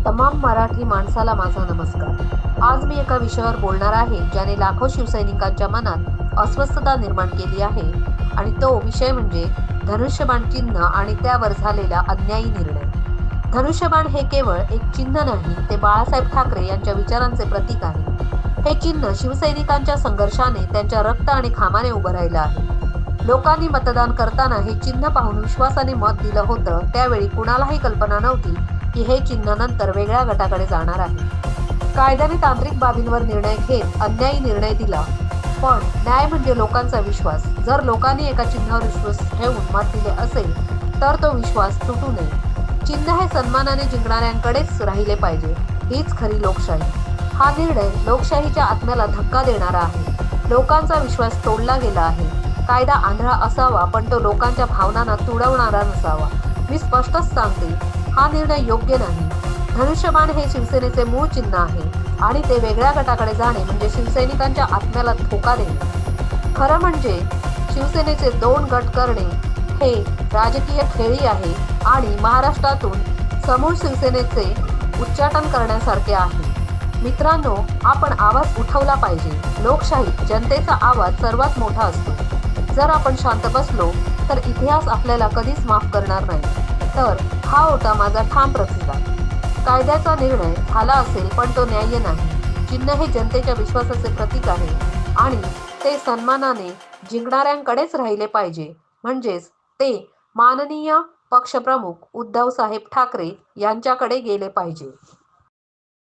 तमाम मराठी माणसाला माझा नमस्कार। आज मी एका विषयावर बोलणार आहे ज्याने लाखो शिवसैनिकांच्या मनात अस्वस्थता निर्माण केली आहे आणि तो विषय म्हणजे धनुष्यबाण चिन्ह आणि त्यावर झालेला अन्यायी निर्णय। धनुष्यबाण हे केवळ एक चिन्ह नाही, ते बाळासाहेब ठाकरे यांच्या विचारांचे प्रतीक आहे। हे चिन्ह शिवसैनिकांच्या संघर्षाने, त्यांच्या रक्त आणि घामाने उभं राहिलं आहे। लोकांनी मतदान करताना हे चिन्ह पाहून विश्वासाने मत दिलं होतं। त्यावेळी कुणालाही कल्पना नव्हती की हे चिन्ह नंतर वेगळ्या गटाकडे जाणार आहे। कायद्याने तांत्रिक बाबींवर निर्णय घेत अन्यायी निर्णय दिला, पण न्याय म्हणजे लोकांचा विश्वास। जर लोकांनी एका चिन्हावर विश्वास ठेवून मत दिले असेल तर तो विश्वास तुटू नये। चिन्ह हे सन्मानाने जिंकणाऱ्यांकडेच राहिले पाहिजे, हीच खरी लोकशाही। हा निर्णय लोकशाहीच्या आत्म्याला धक्का देणारा आहे। लोकांचा विश्वास तोडला गेला आहे। कायदा आंधळा असावा, पण तो लोकांच्या भावनांना तुडवणारा नसावा। मी स्पष्टच सांगते, हा निर्णय योग्य नाही। धनुष्यबाण हे शिवसेनेचे मूळ चिन्ह आहे आणि ते वेगळ्या गटाकडे जाणे म्हणजे शिवसैनिकांच्या आत्म्याला धोका देणे। खरं म्हणजे शिवसेनेचे 2 गट करणे हे राजकीय खेळी आहे आणि महाराष्ट्रातून समूळ शिवसेनेचे उच्चाटन करण्यासारखे आहे। मित्रांनो, आपण आवाज उठवला पाहिजे। लोकशाहीत जनतेचा आवाज सर्वात मोठा असतो। जर आपण शांत बसलो तर इतिहास आपल्याला कधीच माफ करणार नाही। तर हा होता माझा ठाम प्रतिसाद। कायद्याचा निर्णय झाला असेल, पण तो न्याय्य नाही। चिन्ह हे जनतेच्या विश्वासाचे प्रतीक आहे आणि ते सन्मानाने जिंकणाऱ्यांकडेच राहिले पाहिजे, म्हणजेच ते माननीय पक्षप्रमुख उद्धव साहेब ठाकरे यांच्याकडे गेले पाहिजे।